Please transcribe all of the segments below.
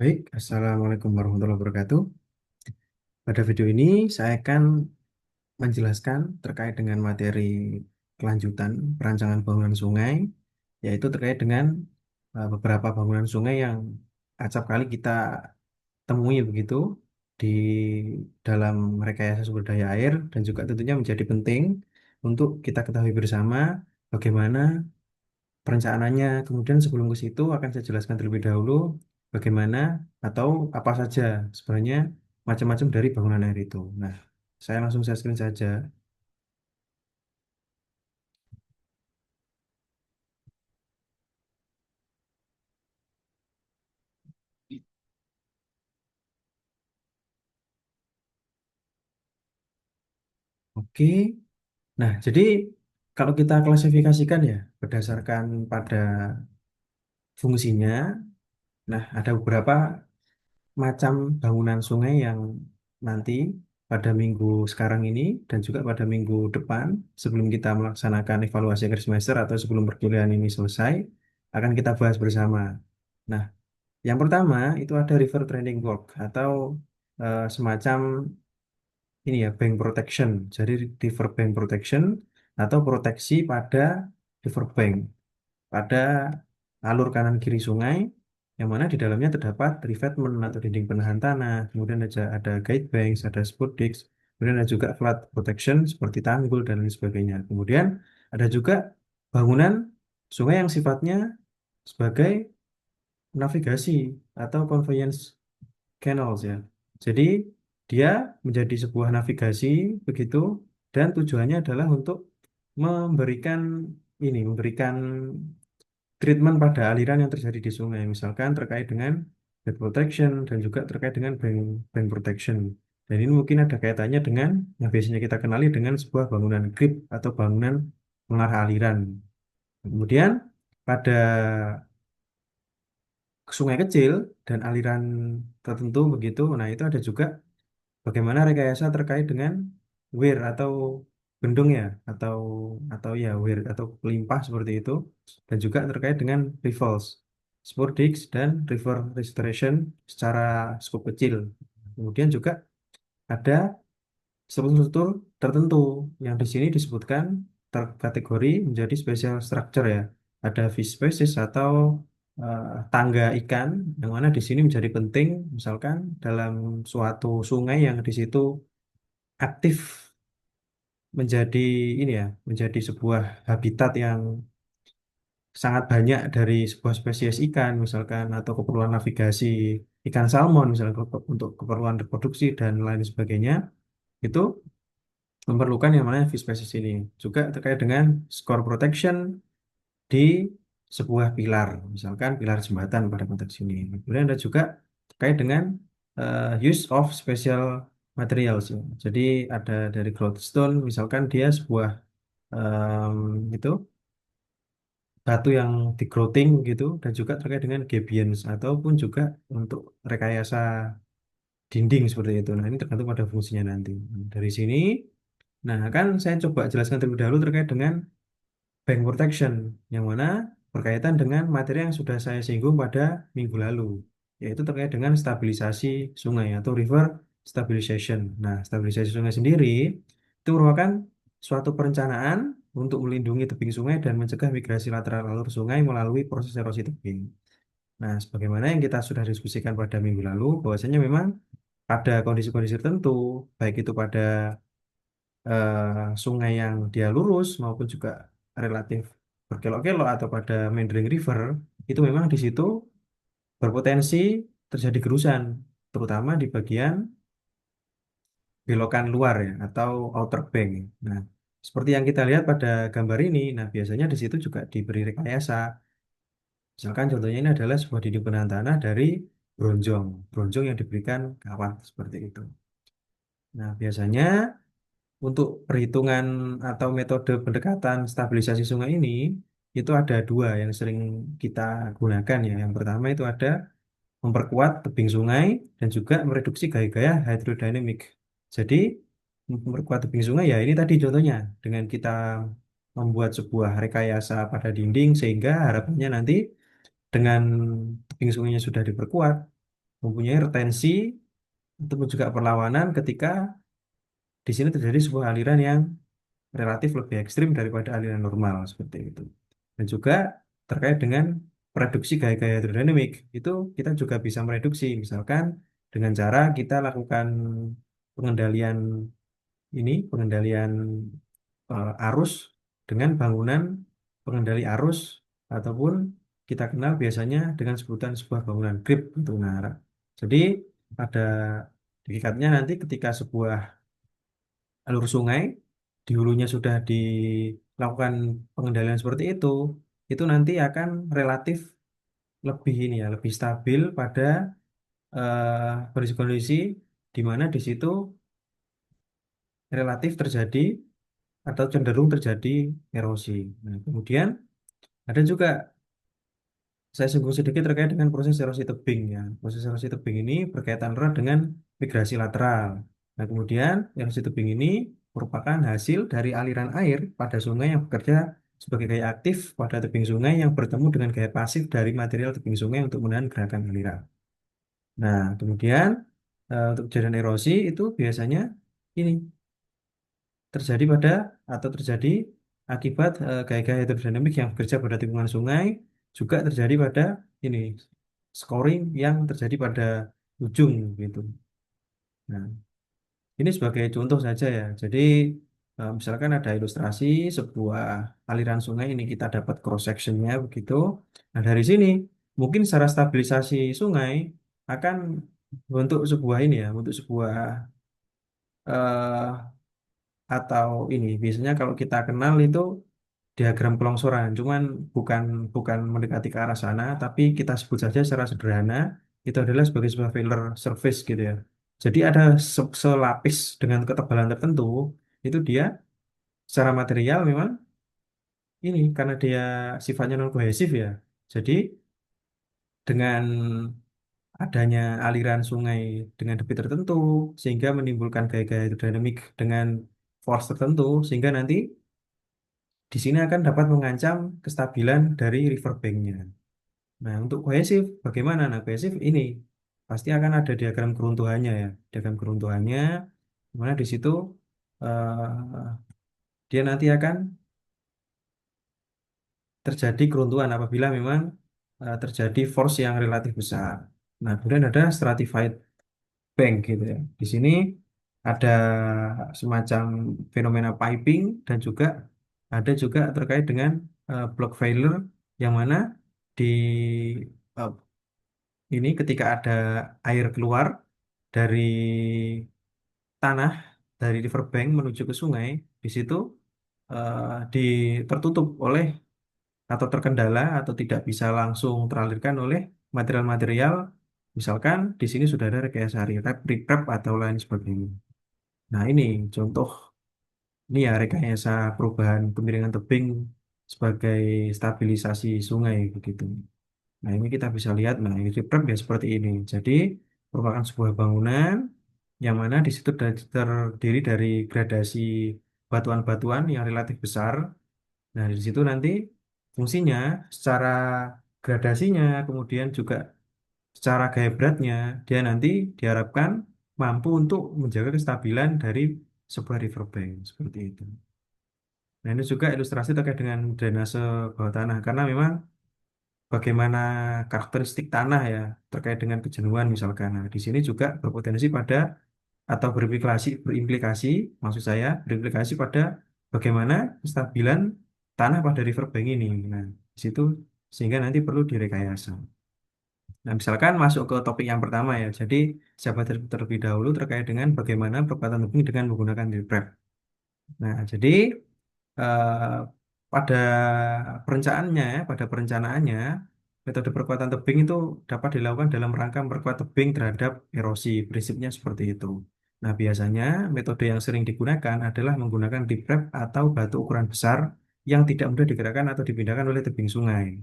Baik, Assalamualaikum warahmatullahi wabarakatuh. Pada video ini saya akan menjelaskan terkait dengan materi kelanjutan perancangan bangunan sungai, yaitu terkait dengan beberapa bangunan sungai yang acap kali kita temui begitu di dalam rekayasa sumber daya air dan juga tentunya menjadi penting untuk kita ketahui bersama bagaimana perencanaannya. Kemudian sebelum ke situ akan saya jelaskan terlebih dahulu bagaimana atau apa saja sebenarnya macam-macam dari bangunan air itu. Nah, saya langsung share screen saja. Oke. Nah, jadi kalau kita klasifikasikan ya berdasarkan pada fungsinya, nah ada beberapa macam bangunan sungai yang nanti pada minggu sekarang ini dan juga pada minggu depan sebelum kita melaksanakan evaluasi akhir semester atau sebelum perkuliahan ini selesai akan kita bahas bersama. Nah, yang pertama itu ada river training block atau semacam ini ya bank protection. Jadi river bank protection atau proteksi pada river bank pada alur kanan kiri sungai yang mana di dalamnya terdapat revetment atau dinding penahan tanah, kemudian ada guide banks, ada spot dikes, kemudian ada juga flood protection seperti tanggul dan lain sebagainya. Kemudian ada juga bangunan sungai yang sifatnya sebagai navigasi atau conveyance canals ya. Jadi dia menjadi sebuah navigasi begitu dan tujuannya adalah untuk memberikan memberikan treatment pada aliran yang terjadi di sungai, misalkan terkait dengan bed protection dan juga terkait dengan bank protection. Dan ini mungkin ada kaitannya dengan yang biasanya kita kenali dengan sebuah bangunan grip atau bangunan mengarah aliran. Kemudian pada sungai kecil dan aliran tertentu begitu, nah itu ada juga bagaimana rekayasa terkait dengan weir atau bendung ya atau ya weir atau limpah seperti itu dan juga terkait dengan rivals, sporadic dan river restoration secara skop kecil. Kemudian juga ada struktur tertentu yang di sini disebutkan terkategori menjadi special structure ya. Ada fish species atau tangga ikan yang mana di sini menjadi penting misalkan dalam suatu sungai yang di situ aktif menjadi menjadi sebuah habitat yang sangat banyak dari sebuah spesies ikan misalkan atau keperluan navigasi ikan salmon misalkan untuk keperluan reproduksi dan lain sebagainya itu memerlukan yang namanya fish species ini juga terkait dengan score protection di sebuah pilar misalkan pilar jembatan pada konteks ini. Kemudian ada juga terkait dengan use of special materials ya. Jadi ada dari Cloudstone misalkan dia sebuah em, itu batu yang di grouting gitu dan juga terkait dengan gabions ataupun juga untuk rekayasa dinding seperti itu. Nah, ini tergantung pada fungsinya nanti. Dari sini, nah kan saya coba jelaskan terlebih dahulu terkait dengan bank protection yang mana berkaitan dengan materi yang sudah saya singgung pada minggu lalu, yaitu terkait dengan stabilisasi sungai atau river stabilization. Nah, stabilisasi sungai sendiri itu merupakan suatu perencanaan untuk melindungi tebing sungai dan mencegah migrasi lateral alur sungai melalui proses erosi tebing. Nah, sebagaimana yang kita sudah diskusikan pada minggu lalu, bahwasanya memang pada kondisi-kondisi tertentu, baik itu pada sungai yang dia lurus maupun juga relatif berkelok-kelok atau pada meandering river, itu memang di situ berpotensi terjadi gerusan, terutama di bagian belokan luar ya atau outer bank. Nah, seperti yang kita lihat pada gambar ini, nah biasanya di situ juga diberi rekayasa. Misalkan contohnya ini adalah sebuah dinding penahan tanah dari bronjong, bronjong yang diberikan kawat seperti itu. Nah, biasanya untuk perhitungan atau metode pendekatan stabilisasi sungai ini itu ada dua yang sering kita gunakan ya. Yang pertama itu ada memperkuat tebing sungai dan juga mereduksi gaya-gaya hydrodynamic. Jadi memperkuat tebing sungai ya ini tadi contohnya dengan kita membuat sebuah rekayasa pada dinding sehingga harapannya nanti dengan tebing sungainya sudah diperkuat mempunyai retensi ataupun juga perlawanan ketika di sini terjadi sebuah aliran yang relatif lebih ekstrim daripada aliran normal seperti itu. Dan juga terkait dengan reduksi gaya-gaya hidrodinamik, itu kita juga bisa mereduksi, misalkan dengan cara kita lakukan pengendalian pengendalian arus dengan bangunan pengendali arus ataupun kita kenal biasanya dengan sebutan sebuah bangunan grip untuk menara. Jadi ada hakikatnya nanti ketika sebuah alur sungai di hulunya sudah dilakukan pengendalian seperti itu nanti akan relatif lebih ini ya, lebih stabil pada kondisi-kondisi di mana di situ relatif terjadi atau cenderung terjadi erosi. Nah, kemudian ada juga saya singgung sedikit terkait dengan proses erosi tebing ya. Proses erosi tebing ini berkaitan erat dengan migrasi lateral. Nah, kemudian erosi tebing ini merupakan hasil dari aliran air pada sungai yang bekerja sebagai gaya aktif pada tebing sungai yang bertemu dengan gaya pasif dari material tebing sungai untuk menahan gerakan aliran. Nah, kemudian untuk kejadian erosi itu biasanya ini terjadi pada atau terjadi akibat gaya-gaya hidrodinamik yang bekerja pada tikungan sungai juga terjadi pada ini scoring yang terjadi pada ujung gitu. Nah, ini sebagai contoh saja ya. Jadi misalkan ada ilustrasi sebuah aliran sungai ini kita dapat cross sectionnya begitu. Nah, dari sini mungkin secara stabilisasi sungai akan bentuk sebuah ini ya, untuk sebuah eh, atau ini biasanya kalau kita kenal itu diagram kelongsoran, cuman bukan bukan mendekati ke arah sana, tapi kita sebut saja secara sederhana itu adalah sebagai sebuah failure surface gitu ya. Jadi ada selapis dengan ketebalan tertentu itu dia secara material memang ini karena dia sifatnya non kohesif ya. Jadi dengan adanya aliran sungai dengan debit tertentu sehingga menimbulkan gaya-gaya hidrodinamik dengan force tertentu sehingga nanti di sini akan dapat mengancam kestabilan dari riverbanknya. Nah, untuk kohesif bagaimana? Nah, kohesif ini pasti akan ada diagram keruntuhannya ya. Diagram keruntuhannya, di mana di situ dia nanti akan terjadi keruntuhan apabila memang terjadi force yang relatif besar. Nah, kemudian ada stratified bank gitu ya. Di sini ada semacam fenomena piping dan juga ada juga terkait dengan block failure yang mana di eh, ini ketika ada air keluar dari tanah dari riverbank menuju ke sungai, di situ di tertutup oleh atau terkendala atau tidak bisa langsung teralirkan oleh material-material, misalkan di sini sudah ada rekayasa rep, riprap atau lain sebagainya. Nah ini contoh ini ya rekayasa perubahan kemiringan tebing sebagai stabilisasi sungai begitu. Nah, ini kita bisa lihat, nah, ini prep ya seperti ini. Jadi, merupakan sebuah bangunan yang mana di situ terdiri dari gradasi batuan-batuan yang relatif besar. Nah, di situ nanti fungsinya secara gradasinya, kemudian juga secara gaya beratnya, dia nanti diharapkan mampu untuk menjaga kestabilan dari sebuah riverbank seperti itu. Nah, ini juga ilustrasi terkait dengan drainase bawah tanah karena memang bagaimana karakteristik tanah ya terkait dengan kejenuhan misalkan. Nah, di sini juga berpotensi pada atau berimplikasi maksud saya berimplikasi pada bagaimana kestabilan tanah pada riverbank ini. Nah, di situ sehingga nanti perlu direkayasa. Nah, misalkan masuk ke topik yang pertama ya. Jadi, saya terlebih dahulu terkait dengan bagaimana perkuatan tebing dengan menggunakan riprap. Nah, jadi eh, pada pada perencanaannya, metode perkuatan tebing itu dapat dilakukan dalam rangka memperkuat tebing terhadap erosi. Prinsipnya seperti itu. Nah, biasanya metode yang sering digunakan adalah menggunakan riprap atau batu ukuran besar yang tidak mudah digerakkan atau dipindahkan oleh tebing sungai.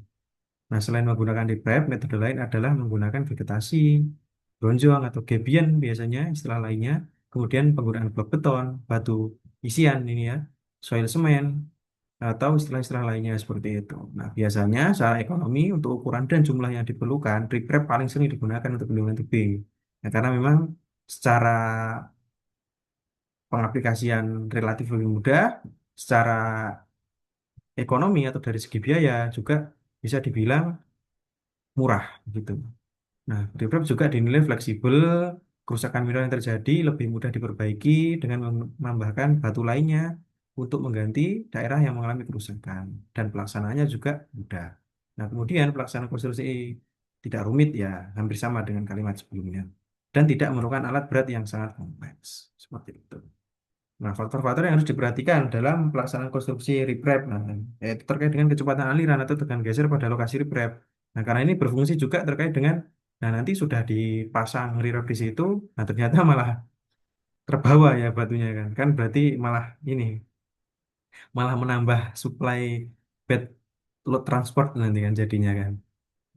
Nah, selain menggunakan riprap, metode lain adalah menggunakan vegetasi, bronjong atau gabion biasanya istilah lainnya. Kemudian penggunaan blok beton, batu isian ini ya, soil semen, atau istilah-istilah lainnya seperti itu. Nah, biasanya secara ekonomi untuk ukuran dan jumlah yang diperlukan, riprap paling sering digunakan untuk bendungan tebing. Nah, karena memang secara pengaplikasian relatif lebih mudah, secara ekonomi atau dari segi biaya juga bisa dibilang murah gitu. Nah, riprap juga dinilai fleksibel, kerusakan mineral yang terjadi lebih mudah diperbaiki dengan menambahkan batu lainnya untuk mengganti daerah yang mengalami kerusakan dan pelaksanaannya juga mudah. Nah, kemudian pelaksanaan konstruksi tidak rumit ya, hampir sama dengan kalimat sebelumnya dan tidak memerlukan alat berat yang sangat kompleks. Seperti itu. Nah, faktor-faktor yang harus diperhatikan dalam pelaksanaan konstruksi riprap, nah, yaitu terkait dengan kecepatan aliran atau tegangan geser pada lokasi riprap. Nah, karena ini berfungsi juga terkait dengan, nah nanti sudah dipasang riprap di situ, nah ternyata malah terbawa ya batunya kan, kan berarti malah ini, malah menambah suplai bed load transport nanti kan jadinya kan.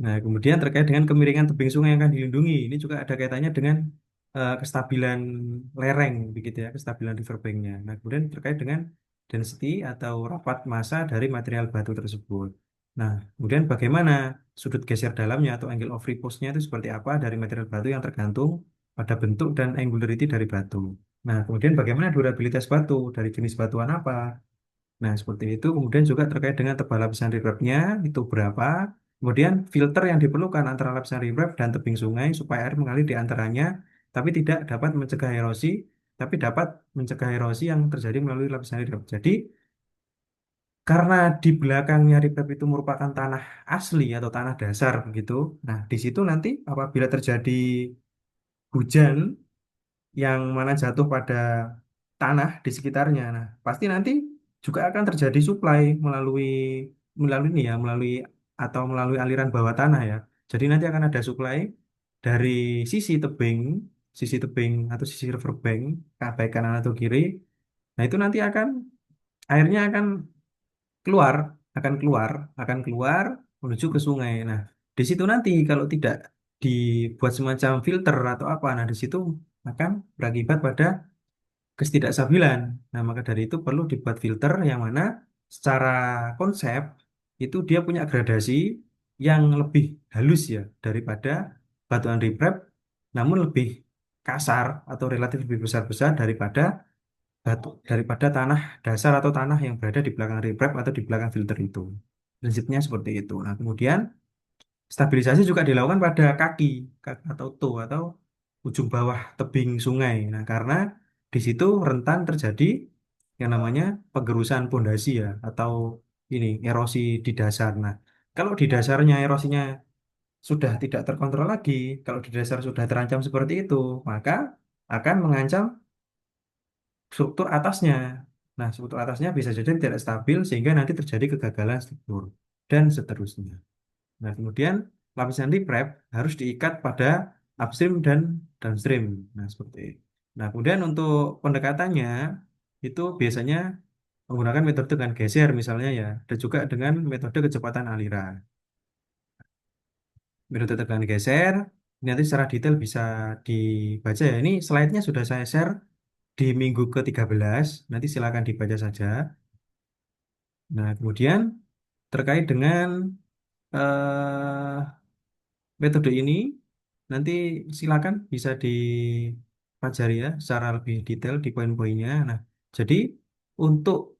Nah, kemudian terkait dengan kemiringan tebing sungai yang akan dilindungi, ini juga ada kaitannya dengan kestabilan lereng, begitu ya, kestabilan riverbanknya. Nah, kemudian terkait dengan density atau rapat massa dari material batu tersebut. Nah, kemudian bagaimana sudut geser dalamnya atau angle of repose-nya itu seperti apa dari material batu yang tergantung pada bentuk dan angularity dari batu. Nah, kemudian bagaimana durabilitas batu dari jenis batuan apa? Nah, seperti itu. Kemudian juga terkait dengan tebal lapisan reverbnya, itu berapa. Kemudian filter yang diperlukan antara lapisan reverb dan tebing sungai supaya air mengalir di antaranya, tapi tidak dapat mencegah erosi, tapi dapat mencegah erosi yang terjadi melalui lapisan reverb. Jadi, karena di belakangnya reverb itu merupakan tanah asli atau tanah dasar begitu. Nah, di situ nanti apabila terjadi hujan, yang mana jatuh pada tanah di sekitarnya. Nah, pasti nanti juga akan terjadi supply melalui melalui ini ya, melalui atau melalui aliran bawah tanah ya. Jadi nanti akan ada supply dari sisi tebing atau sisi riverbank, baik kanan atau kiri. Nah, itu nanti airnya keluar, akan keluar, akan keluar menuju ke sungai. Nah, di situ nanti kalau tidak dibuat semacam filter atau apa, nah di situ akan berakibat pada ketidakstabilan. Nah, maka dari itu perlu dibuat filter yang mana secara konsep itu dia punya gradasi yang lebih halus ya daripada batuan riprap, namun lebih kasar atau relatif lebih besar-besar daripada tanah dasar atau tanah yang berada di belakang riprap atau di belakang filter itu. Prinsipnya seperti itu. Nah, kemudian stabilisasi juga dilakukan pada kaki atau toe atau ujung bawah tebing sungai. Nah, karena di situ rentan terjadi yang namanya penggerusan pondasi ya atau ini erosi di dasar. Nah, kalau di dasarnya erosinya sudah tidak terkontrol lagi, kalau di dasar sudah terancam seperti itu, maka akan mengancam struktur atasnya. Nah, struktur atasnya bisa jadi tidak stabil sehingga nanti terjadi kegagalan struktur dan seterusnya. Nah, kemudian lapisan riprap harus diikat pada upstream dan downstream. Nah, seperti itu. Nah, kemudian untuk pendekatannya itu biasanya menggunakan metode tegangan geser misalnya ya, dan juga dengan metode kecepatan aliran. Metode tegangan geser ini nanti secara detail bisa dibaca ya. Ini slide-nya sudah saya share di minggu ke-13. Nanti silakan dibaca saja. Nah, kemudian terkait dengan eh, metode ini nanti silakan bisa dipelajari ya secara lebih detail di poin-poinnya. Nah, jadi untuk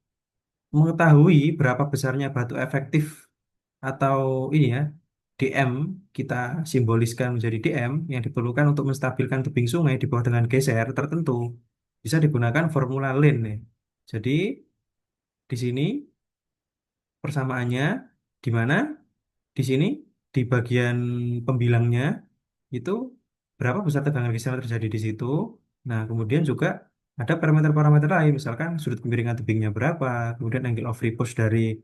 mengetahui berapa besarnya batu efektif atau ini ya DM kita simboliskan menjadi DM yang diperlukan untuk menstabilkan tebing sungai di bawah dengan geser tertentu bisa digunakan formula Lane nih. Jadi di sini persamaannya di mana? Di sini di bagian pembilangnya itu berapa besar tegangan geser yang terjadi di situ. Nah, kemudian juga ada parameter-parameter lain, misalkan sudut kemiringan tebingnya berapa, kemudian angle of repose dari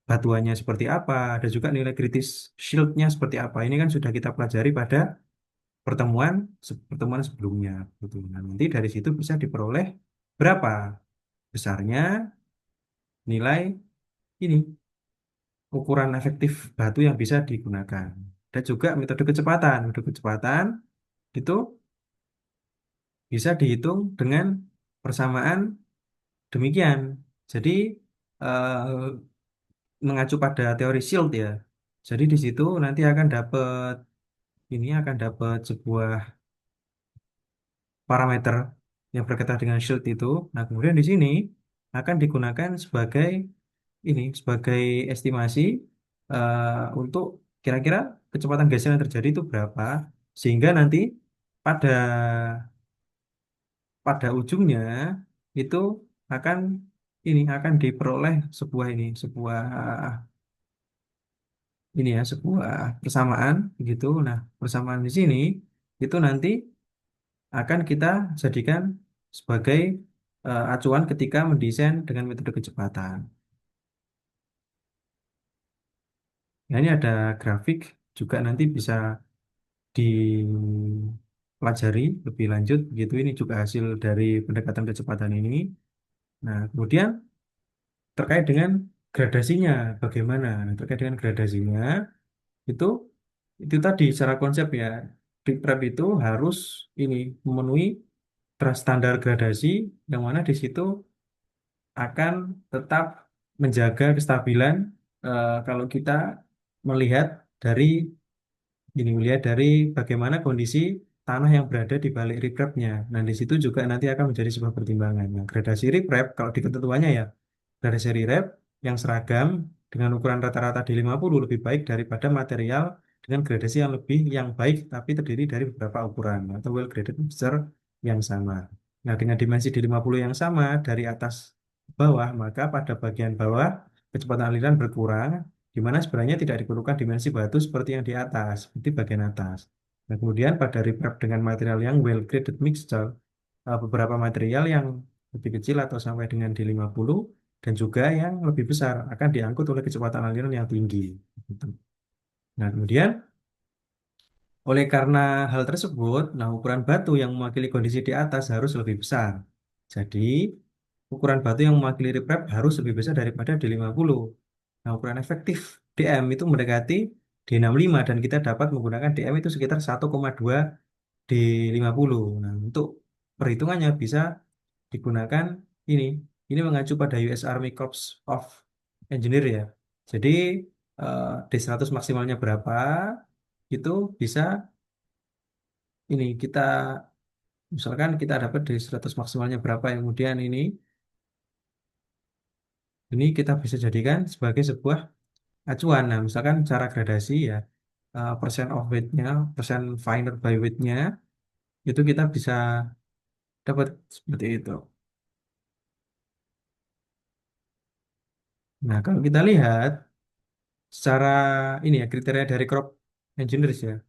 batuannya seperti apa, ada juga nilai kritis shieldnya seperti apa. Ini kan sudah kita pelajari pada pertemuan sebelumnya. Gitu. Nah, nanti dari situ bisa diperoleh berapa besarnya nilai ini ukuran efektif batu yang bisa digunakan. Dan juga metode kecepatan. Metode kecepatan itu bisa dihitung dengan persamaan demikian. Jadi eh, mengacu pada teori Shield ya. Jadi di situ nanti akan dapat sebuah parameter yang berkaitan dengan Shield itu. Nah, kemudian di sini akan digunakan sebagai estimasi untuk kira-kira kecepatan geser yang terjadi itu berapa, sehingga nanti pada pada ujungnya itu akan akan diperoleh sebuah persamaan begitu. Nah, persamaan di sini itu nanti akan kita jadikan sebagai acuan ketika mendesain dengan metode kecepatan. Nah, ini ada grafik juga nanti bisa dipelajari lebih lanjut gitu. Ini juga hasil dari pendekatan kecepatan ini. Nah, kemudian terkait dengan gradasinya bagaimana? Nah, terkait dengan gradasinya itu itu tadi secara konsep ya, di prep itu harus memenuhi standar gradasi yang mana di situ akan tetap menjaga kestabilan kalau kita melihat dari melihat dari bagaimana kondisi tanah yang berada di balik riprapnya. Nah, di situ juga nanti akan menjadi sebuah pertimbangan. Nah, gradasi riprap kalau di ketentuannya ya, gradasi riprap yang seragam dengan ukuran rata-rata di 50 lebih baik daripada material dengan gradasi yang baik tapi terdiri dari beberapa ukuran atau well graded mixture yang sama. Nah, dengan dimensi di 50 yang sama dari atas ke bawah, maka pada bagian bawah kecepatan aliran berkurang di mana sebenarnya tidak diperlukan dimensi batu seperti yang di atas, seperti bagian atas. Nah, kemudian pada riprap dengan material yang well graded mixture, beberapa material yang lebih kecil atau sampai dengan di 50 dan juga yang lebih besar akan diangkut oleh kecepatan aliran yang tinggi. Gitu. Nah, kemudian oleh karena hal tersebut, nah ukuran batu yang mewakili kondisi di atas harus lebih besar. Jadi, ukuran batu yang mewakili riprap harus lebih besar daripada di 50. Nah, ukuran efektif DM itu mendekati di 65 dan kita dapat menggunakan DM itu sekitar 1,2 di 50. Nah, untuk perhitungannya bisa digunakan ini. Ini mengacu pada US Army Corps of Engineer ya. Jadi D100 maksimalnya berapa? Itu bisa kita misalkan kita dapat D100 maksimalnya berapa, yang kemudian ini kita bisa jadikan sebagai sebuah acuan. Nah, misalkan cara gradasi ya, persen of weight-nya, persen finer by weight-nya, itu kita bisa dapat seperti itu. Nah, kalau kita lihat secara kriteria dari crop engineers ya,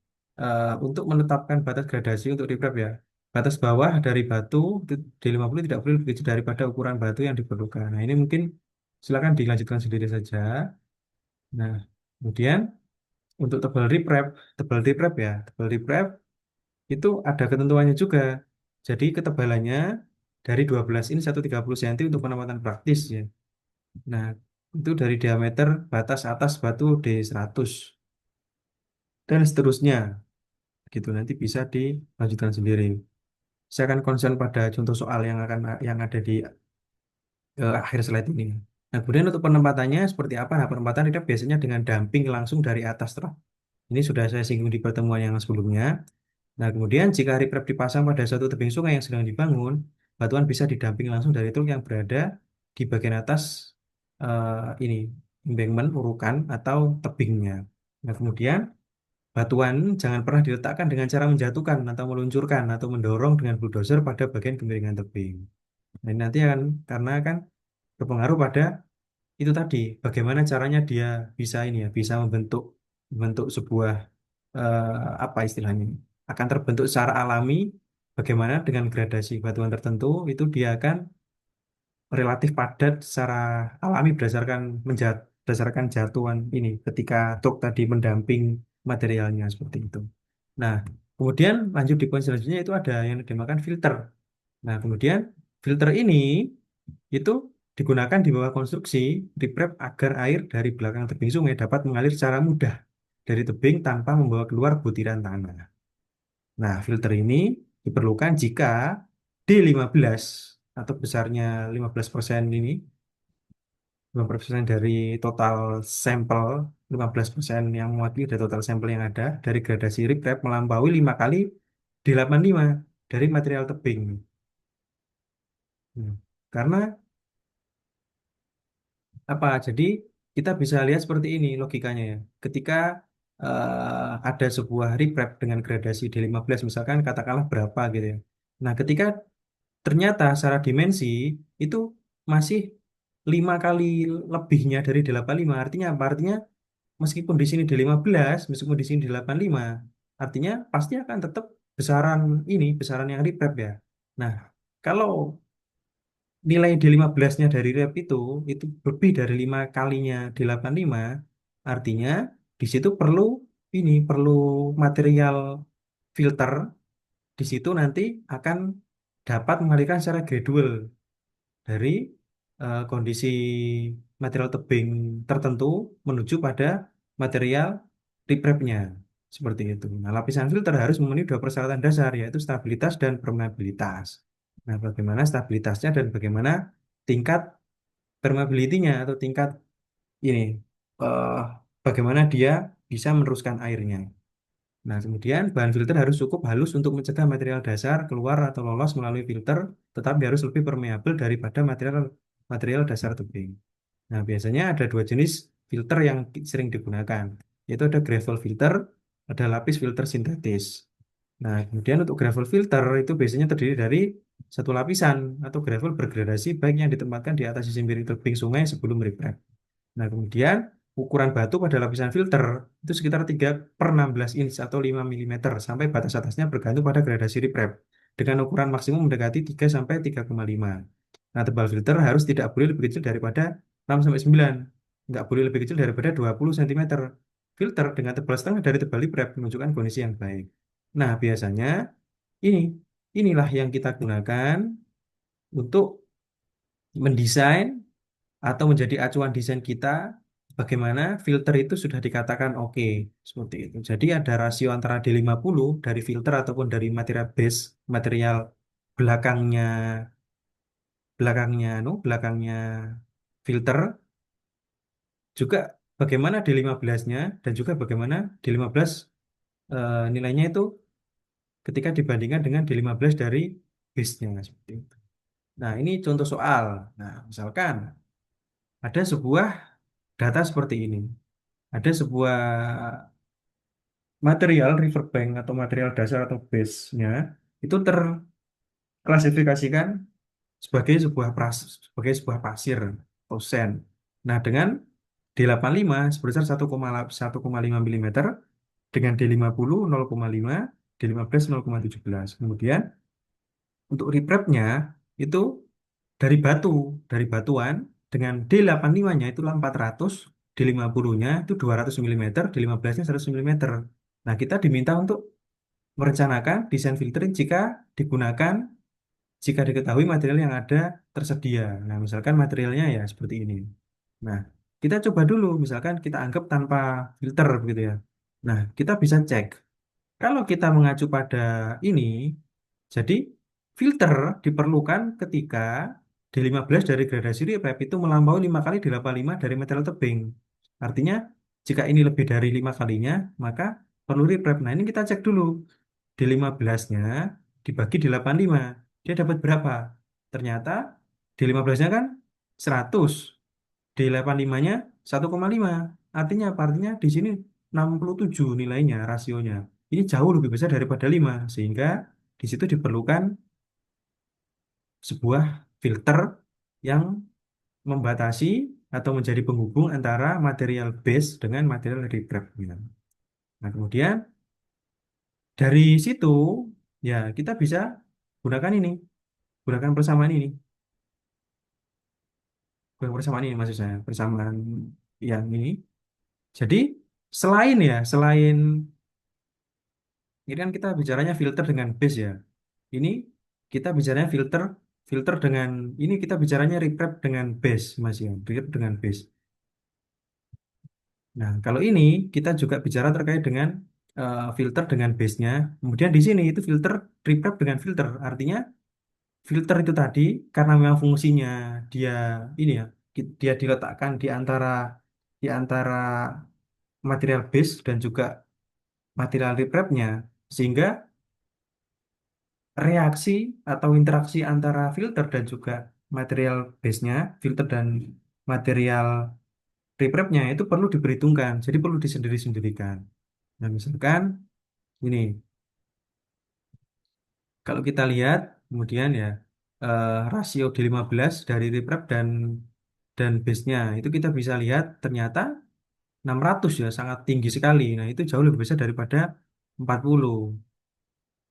untuk menetapkan batas gradasi untuk riprap ya, batas bawah dari batu itu di 50 tidak boleh lebih kecil daripada ukuran batu yang diperlukan. Nah, ini mungkin silakan dilanjutkan sendiri saja. Nah, kemudian untuk tebal riprap itu ada ketentuannya juga. Jadi ketebalannya dari 12 ini 130 cm untuk penempatan praktis ya. Nah, itu dari diameter batas atas batu D100 dan seterusnya. Gitu nanti bisa dilanjutkan sendiri. Saya akan concern pada contoh soal yang ada di akhir slide ini. Nah, kemudian untuk penempatannya seperti apa? Nah, penempatan itu biasanya dengan dumping langsung dari atas truk. Ini sudah saya singgung di pertemuan yang sebelumnya. Nah, kemudian jika riprap dipasang pada suatu tebing sungai yang sedang dibangun, batuan bisa didamping langsung dari truk yang berada di bagian atas ini embankment, urukan atau tebingnya. Nah, kemudian batuan jangan pernah diletakkan dengan cara menjatuhkan atau meluncurkan atau mendorong dengan bulldozer pada bagian kemiringan tebing. Nah, ini nanti karena akan berpengaruh pada itu tadi, bagaimana caranya dia bisa membentuk membentuk sebuah apa istilahnya, akan terbentuk secara alami. Bagaimana dengan gradasi batuan tertentu itu dia akan relatif padat secara alami berdasarkan jatuhan ketika truk tadi mendamping materialnya seperti itu. Nah, kemudian lanjut di poin selanjutnya itu ada yang dinamakan filter. Nah, kemudian filter ini itu digunakan di bawah konstruksi riprap agar air dari belakang tebing sungai dapat mengalir secara mudah dari tebing tanpa membawa keluar butiran tanah. Nah, filter ini diperlukan jika D15 atau besarnya 15% ini 50% dari total sampel, 15% yang mewakili dari total sampel yang ada dari gradasi riprap melampaui 5 kali D85 dari material tebing. Hmm. Karena apa? Jadi kita bisa lihat seperti ini logikanya ya. Ketika ada sebuah riprap dengan gradasi D15 misalkan katakanlah berapa gitu ya. Nah, ketika ternyata secara dimensi itu masih 5 kali lebihnya dari D85. Artinya apa? Artinya meskipun di sini D15, meskipun di sini D85, artinya pasti akan tetap besaran ini, besaran yang riprap ya. Nah, kalau nilai D15-nya dari rep itu lebih dari 5 kalinya D85, artinya di situ perlu material filter di situ nanti akan dapat mengalirkan secara gradual dari kondisi material tebing tertentu menuju pada material riprapnya seperti itu. Nah, lapisan filter harus memenuhi dua persyaratan dasar yaitu stabilitas dan permeabilitas. Nah, bagaimana stabilitasnya dan bagaimana tingkat permeability-nya atau tingkat ini eh, bagaimana dia bisa meneruskan airnya. Nah, kemudian bahan filter harus cukup halus untuk mencegah material dasar keluar atau lolos melalui filter, tetapi harus lebih permeabel daripada material material dasar tebing. Nah, biasanya ada dua jenis filter yang sering digunakan, yaitu ada gravel filter, ada lapis filter sintetis. Nah, kemudian untuk gravel filter itu biasanya terdiri dari satu lapisan atau gravel bergradasi baik yang ditempatkan di atas sisi miring tebing sungai sebelum riprap. Nah, kemudian ukuran batu pada lapisan filter itu sekitar 3 per 16 inch atau 5 milimeter sampai batas atasnya bergantung pada gradasi riprap dengan ukuran maksimum mendekati 3 sampai 3,5. Nah, tebal filter harus tidak boleh lebih kecil daripada 6 sampai 9. Nggak boleh lebih kecil daripada 20 cm. Filter dengan tebal setengah dari tebal riprap menunjukkan kondisi yang baik. Nah, biasanya ini inilah yang kita gunakan untuk mendesain atau menjadi acuan desain kita bagaimana filter itu sudah dikatakan oke seperti itu. Jadi ada rasio antara D50 dari filter ataupun dari material base, material belakangnya belakangnya filter juga bagaimana D15-nya dan juga bagaimana D15 nilainya itu ketika dibandingkan dengan D15 dari base-nya seperti itu. Nah, ini contoh soal. Nah, misalkan ada sebuah data seperti ini. Ada sebuah material riverbank atau material dasar atau base-nya itu terklasifikasikan sebagai sebuah pasir atau sand. Nah, dengan D85 sebesar 1,5 mm, dengan D50 0,5, D15 0,17. Kemudian untuk riprapnya itu dari dari batuan dengan D85-nya itu 400, D50-nya itu 200 mm, D15-nya 100 mm. Nah, kita diminta untuk merencanakan desain filtering digunakan jika diketahui material yang ada tersedia. Nah, misalkan materialnya ya seperti ini. Nah, kita coba dulu, misalkan kita anggap tanpa filter begitu ya. Nah, kita bisa cek. Kalau kita mengacu pada ini, jadi filter diperlukan ketika D15 dari gradasi riprap itu melampaui 5 kali D85 dari material tebing. Artinya, jika ini lebih dari 5 kalinya, maka perlu riprap. Nah, ini kita cek dulu. D15-nya dibagi D85. Dia dapat berapa? Ternyata D15-nya kan 100. D85-nya 1,5. Artinya apa? Artinya di sini 67 nilainya, rasionya. Ini jauh lebih besar daripada 5. Sehingga di situ diperlukan sebuah filter yang membatasi atau menjadi penghubung antara material base dengan material riprap. Nah, kemudian dari situ ya kita bisa gunakan ini, gunakan persamaan ini, gunakan persamaan ini maksud saya, persamaan yang ini. Jadi selain ini kan kita bicaranya filter dengan base ya. Ini kita bicaranya filter dengan ini kita bicaranya riprap dengan base Mas ya, riprap dengan base. Nah, kalau ini kita juga bicara terkait dengan filter dengan base-nya. Kemudian di sini itu filter riprap dengan filter. Artinya filter itu tadi karena memang fungsinya dia ini ya. dia diletakkan di antara material base dan juga material riprapnya, sehingga reaksi atau interaksi antara filter dan juga material base-nya, filter dan material riprapnya itu perlu diperhitungkan, jadi perlu disendiri-sendirikan. Nah, misalkan ini, kalau kita lihat kemudian ya, rasio D15 dari riprap dan base-nya itu kita bisa lihat ternyata 600 ya, sangat tinggi sekali. Nah, itu jauh lebih besar daripada 40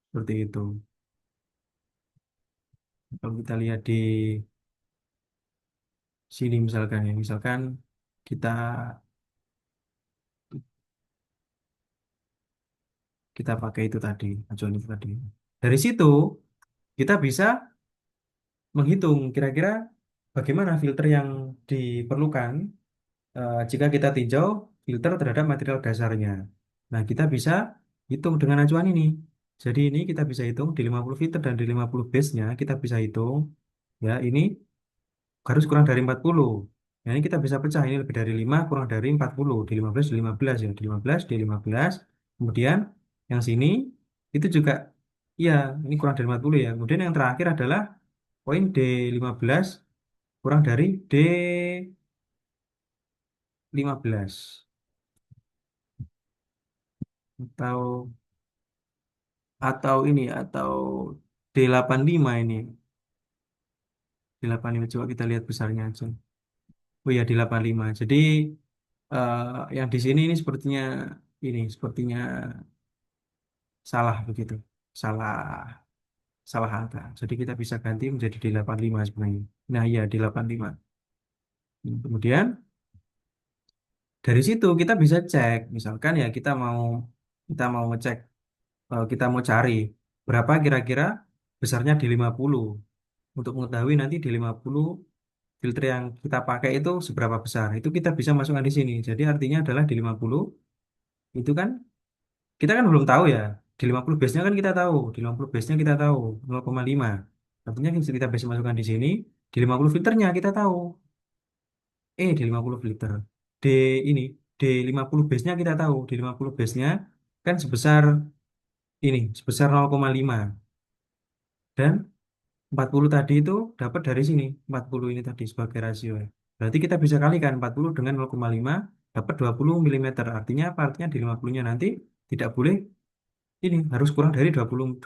seperti itu. Kalau kita lihat di sini misalkan ya, misalkan kita kita pakai itu tadi, acuan itu tadi. Dari situ kita bisa menghitung kira-kira bagaimana filter yang diperlukan jika kita tinjau filter terhadap material dasarnya. Nah, kita bisa hitung dengan acuan ini. Jadi ini kita bisa hitung di 50 filter dan di 50 base-nya kita bisa hitung ya, ini harus kurang dari 40. Nah, ini kita bisa pecah, ini lebih dari 5 kurang dari 40, di 15 di 15 ya, di 15 di 15. Kemudian yang sini itu juga iya, ini kurang dari 40 ya. Kemudian yang terakhir adalah poin D15 kurang dari D15 atau atau D85 ini. D85 coba kita lihat besarnya aja. Oh ya, D85. Jadi eh, yang di sini ini sepertinya salah begitu. Salah salah angka. Jadi kita bisa ganti menjadi D85 sebenarnya. Nah, iya D85. Kemudian dari situ kita bisa cek, misalkan ya kita mau ngecek, kita mau cari berapa kira-kira besarnya di 50. Untuk mengetahui nanti di 50 filter yang kita pakai itu seberapa besar. Itu kita bisa masukkan di sini. Jadi artinya adalah di 50 itu kan kita kan belum tahu ya. Di 50 base-nya kan kita tahu, di 50 base-nya kita tahu 0,5. Artinya kita bisa masukkan di sini, di 50 filternya kita tahu. Di 50 filter. D ini, di 50 base-nya kita tahu, di 50 base-nya kan sebesar 0,5. Dan 40 tadi itu dapat dari sini, 40 ini tadi sebagai rasio. Berarti kita bisa kalikan 40 dengan 0,5 dapat 20 milimeter. Artinya apa? Artinya di 50-nya nanti tidak boleh ini, harus kurang dari 20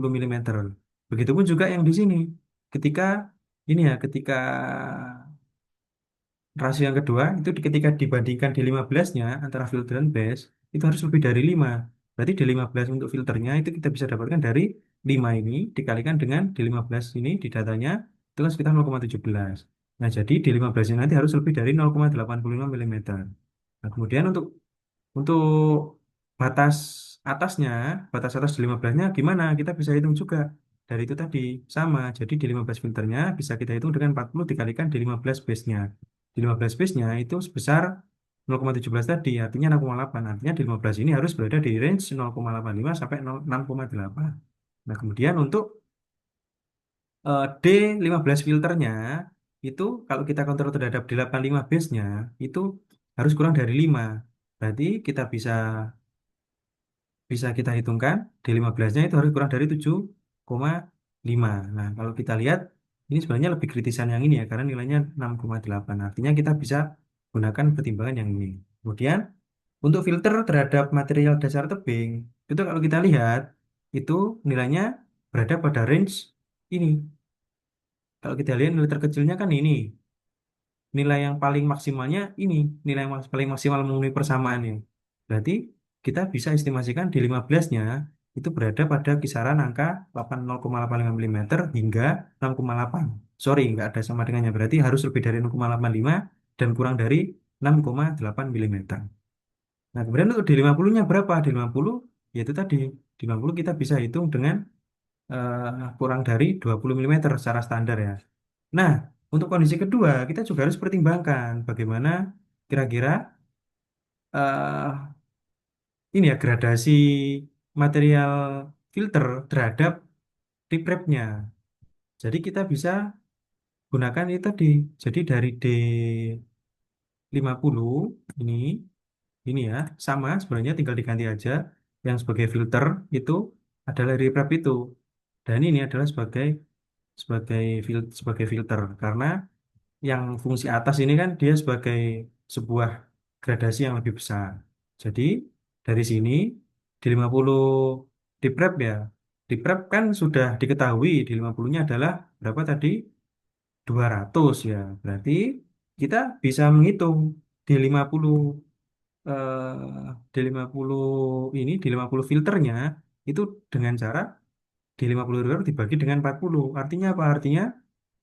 milimeter. Begitupun juga yang di sini. Ketika ketika rasio yang kedua itu ketika dibandingkan di 15-nya antara filter dan base itu harus lebih dari 5. Berarti di 15 untuk filternya itu kita bisa dapatkan dari 5 ini dikalikan dengan di 15 ini di datanya itu kan sekitar 0,17. Nah, jadi di 15 ini nanti harus lebih dari 0,85 milimeter. Nah, kemudian untuk batas atasnya, batas atas di 15-nya gimana? Kita bisa hitung juga. Dari itu tadi sama. Jadi di 15 filternya bisa kita hitung dengan 40 dikalikan di 15 base-nya. Di 15 base-nya itu sebesar 0,17 tadi, artinya 6,8. Artinya di 15 ini harus berada di range 0,85 sampai 6,8. Nah, kemudian untuk D15 filternya itu kalau kita kontrol terhadap D85 base-nya itu harus kurang dari 5. Berarti kita bisa bisa kita hitungkan D15-nya itu harus kurang dari 7,5. Nah, kalau kita lihat ini sebenarnya lebih kritisan yang ini ya karena nilainya 6,8. Artinya kita bisa gunakan pertimbangan yang ini. Kemudian untuk filter terhadap material dasar tebing itu kalau kita lihat itu nilainya berada pada range ini. Kalau kita lihat nilai terkecilnya kan ini, nilai yang paling maksimalnya ini, nilai yang paling maksimal memenuhi persamaan ini. Berarti kita bisa estimasikan di 15-nya itu berada pada kisaran angka 0,85 mm hingga 6,8. Sorry, nggak ada sama dengannya. Berarti harus lebih dari 0,85 dan kurang dari 6,8 mm. Nah, kemudian untuk di 50-nya berapa? Di 50, yaitu tadi. Di 50 kita bisa hitung dengan kurang dari 20 mm secara standar ya. Nah, untuk kondisi kedua, kita juga harus pertimbangkan bagaimana kira-kira eh, ini ya gradasi material filter terhadap rip. Jadi kita bisa gunakan itu tadi. Jadi dari D50 ini ya sama sebenarnya tinggal diganti aja. Yang sebagai filter itu adalah reprep itu. Dan ini adalah sebagai filter karena yang fungsi atas ini kan dia sebagai sebuah gradasi yang lebih besar. Jadi dari sini di 50 di prep ya. Di prep kan sudah diketahui di 50-nya adalah berapa tadi? 200 ya. Berarti kita bisa menghitung di 50 di 50 filternya itu dengan cara di 50 filter dibagi dengan 40. Artinya apa? Artinya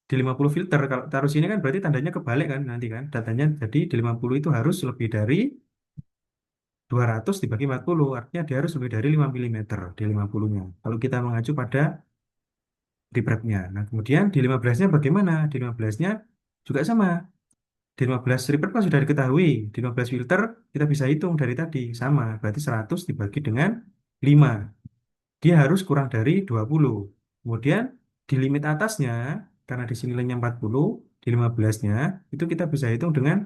di 50 filter kalau taruh sini kan berarti tandanya kebalik kan nanti kan datanya jadi di 50 itu harus lebih dari 200 dibagi 40 artinya dia harus lebih dari 5 milimeter di 50-nya kalau kita mengacu pada reprepnya. Nah kemudian di 15-nya bagaimana? Di 15-nya juga sama. Di 15 reprep kan sudah diketahui. Di 15 filter kita bisa hitung dari tadi sama berarti 100 dibagi dengan 5 dia harus kurang dari 20. Kemudian di limit atasnya karena di sini nilainya 40 di 15-nya itu kita bisa hitung dengan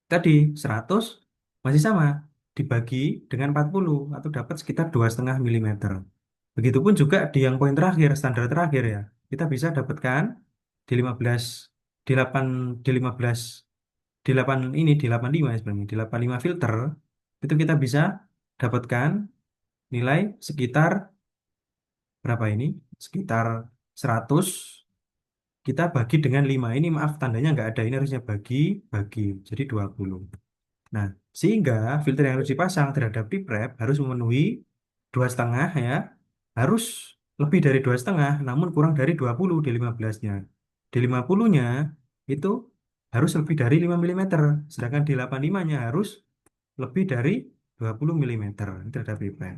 tadi 100 masih sama dibagi dengan 40 atau dapat sekitar 2,5 milimeter. Begitupun juga di yang poin terakhir, standar terakhir ya. Kita bisa dapatkan di 15 di 8 di 15 di 8 ini di 85 ya sebenarnya di 85 filter itu kita bisa dapatkan nilai sekitar berapa ini? Sekitar 100 kita bagi dengan 5. Ini maaf tandanya nggak ada. Ini harusnya bagi. Jadi 20. Nah, sehingga filter yang harus dipasang terhadap deep prep harus memenuhi 2,5 ya. Harus lebih dari 2,5 namun kurang dari 20 di 15-nya. Di 50-nya itu harus lebih dari 5 milimeter. Sedangkan di 85-nya harus lebih dari 20 milimeter terhadap deep prep.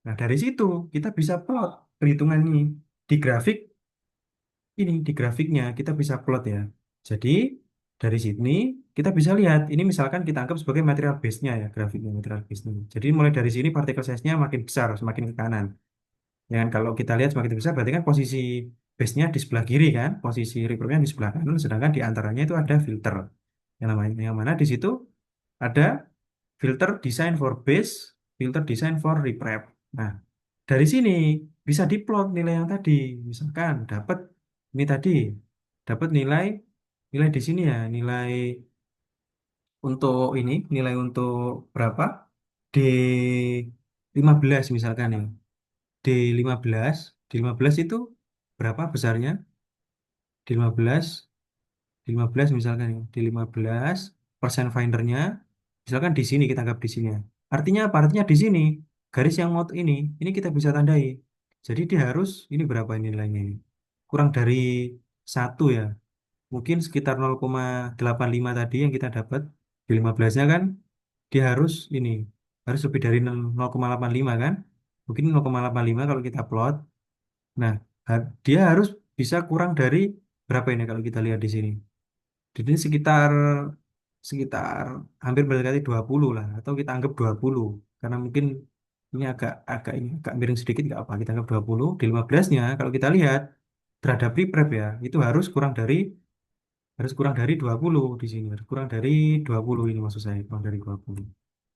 Nah, dari situ kita bisa plot perhitungan ini di grafik ini di grafiknya kita bisa plot ya. Jadi dari sini kita bisa lihat ini misalkan kita anggap sebagai material base-nya ya grafiknya material base-nya. Jadi mulai dari sini partikel size-nya makin besar semakin ke kanan. Ya kan kalau kita lihat semakin besar berarti kan posisi base-nya di sebelah kiri kan, posisi reverb-nya di sebelah kanan sedangkan di antaranya itu ada filter. Yang mana di situ ada filter design for base, filter design for reprep. Nah, dari sini bisa diplot nilai yang tadi. Misalkan dapat ini tadi, dapat nilai nilai di sini ya, nilai untuk ini, nilai untuk berapa? D15 misalkan ya. D15, D15 itu berapa besarnya? D15 di 15 misalkan ya, di 15 persen findernya misalkan di sini kita anggap di sini ya. Artinya apa? Artinya di sini garis yang mau ini kita bisa tandai. Jadi dia harus ini berapa ini nilainya ini? Kurang dari satu ya. Mungkin sekitar 0,85 tadi yang kita dapat di 15-nya kan dia harus lebih dari 0,85 kan? Mungkin 0,85 kalau kita plot. Nah, dia harus bisa kurang dari berapa ini kalau kita lihat di sini? Jadi sekitar sekitar hampir mendekati 20 lah atau kita anggap 20 karena mungkin ini agak miring sedikit nggak apa kita anggap 20 di 15-nya kalau kita lihat terhadap pre-prep ya itu harus kurang dari 20 di sini harus kurang dari 20 ini maksud saya kurang dari 20.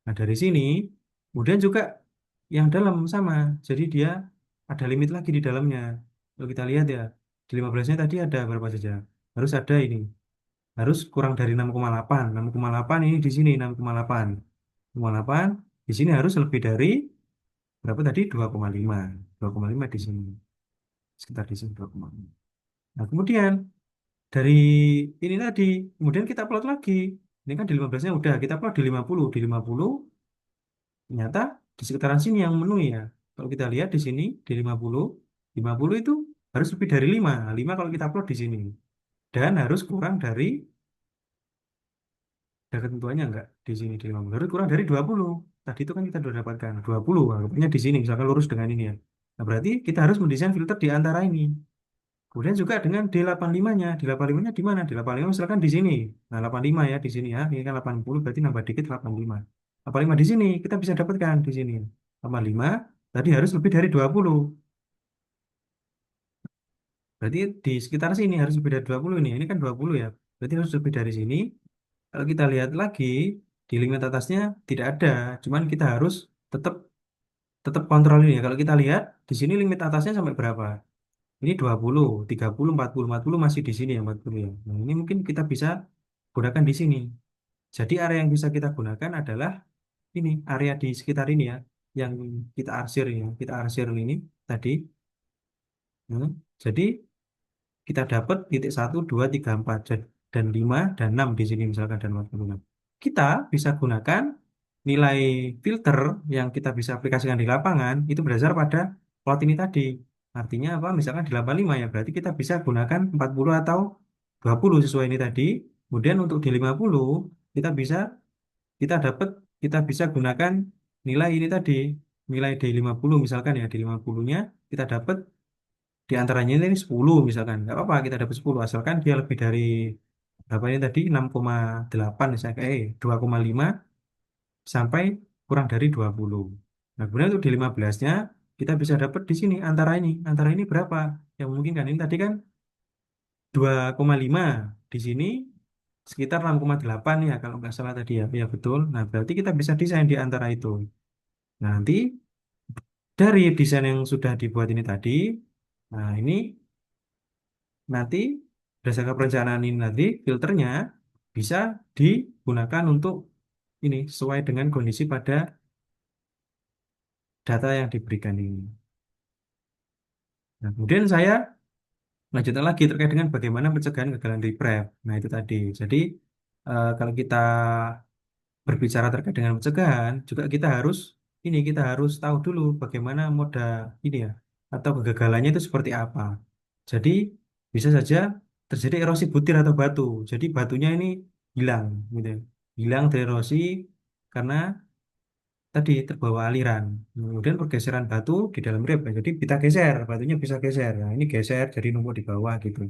Nah dari sini kemudian juga yang dalam sama jadi dia ada limit lagi di dalamnya kalau kita lihat ya di 15-nya tadi ada berapa saja harus ada ini harus kurang dari 6,8. 6,8 ini di sini 6,8. 6,8 di sini harus lebih dari berapa tadi 2,5. 2,5 di sini. Sekitar di sini 2,5. Nah, kemudian dari ini tadi, kemudian kita plot lagi. Ini kan di 15-nya udah, kita plot di 50. Di 50 ternyata di sekitaran sini yang memenuhi ya. Kalau kita lihat di sini di 50 itu harus lebih dari 5. 5 kalau kita plot di sini. Dan harus kurang dari ada ketentuannya enggak di sini di 50 harus kurang dari 20. Tadi itu kan kita sudah dapatkan 20 anggapannya di sini misalkan lurus dengan ini ya. Nah, berarti kita harus mendesain filter di antara ini. Kemudian juga dengan D85-nya. D85-nya di mana? D85 misalkan di sini. Nah, 85 ya di sini ya. Ini kan 80 berarti nambah dikit 85. 85 di sini kita bisa dapatkan di sini. 85 tadi harus lebih dari 20. Berarti di sekitar sini harus lebih dari 20 nih. Ini kan 20 ya. Berarti harus lebih dari sini. Kalau kita lihat lagi di limit atasnya tidak ada. Cuman kita harus tetap tetap kontrol ini ya. Kalau kita lihat di sini limit atasnya sampai berapa? Ini 20, 30, 40 masih di sini ya 40 ya. Nah, ini mungkin kita bisa gunakan di sini. Jadi area yang bisa kita gunakan adalah ini, area di sekitar ini ya, yang kita arsir ya, kita arsir ini tadi. Hmm. Jadi kita dapat titik 1, 2, 3, 4 dan 5 dan 6 di sini misalkan dan 46. Kita bisa gunakan nilai filter yang kita bisa aplikasikan di lapangan itu berdasar pada plot ini tadi. Artinya apa? Misalkan di 85 ya, berarti kita bisa gunakan 40 atau 20 sesuai ini tadi. Kemudian untuk di 50 kita bisa kita dapat kita bisa gunakan nilai ini tadi. Nilai di 50 misalkan ya, di 50-nya kita dapat di antaranya ini 10 misalkan. Nggak apa-apa kita dapat 10 asalkan dia lebih dari berapa ini tadi 6,8 misalkan 2,5 sampai kurang dari 20. Nah, kemudian untuk di 15-nya kita bisa dapat di sini antara ini. Antara ini berapa? Yang memungkinkan ini tadi kan 2,5 di sini sekitar 6,8 ya kalau nggak salah tadi ya. Ya betul. Nah, berarti kita bisa desain di antara itu. Nah, nanti dari desain yang sudah dibuat ini tadi, nah ini nanti berdasarkan perencanaan ini nanti filternya bisa digunakan untuk ini sesuai dengan kondisi pada data yang diberikan ini. Nah, kemudian saya lanjutkan lagi terkait dengan bagaimana pencegahan kegagalan reprep. Nah, itu tadi. Jadi, kalau kita berbicara terkait dengan pencegahan, juga kita harus tahu dulu bagaimana moda ini ya, atau kegagalannya itu seperti apa. Jadi, bisa saja terjadi erosi butir atau batu. Jadi, batunya ini hilang, gitu ya. Hilang dari erosi karena tadi terbawa aliran. Kemudian pergeseran batu di dalam rep, ya. Jadi kita geser, batunya bisa geser. Nah, ini geser jadi numpuk di bawah gitu.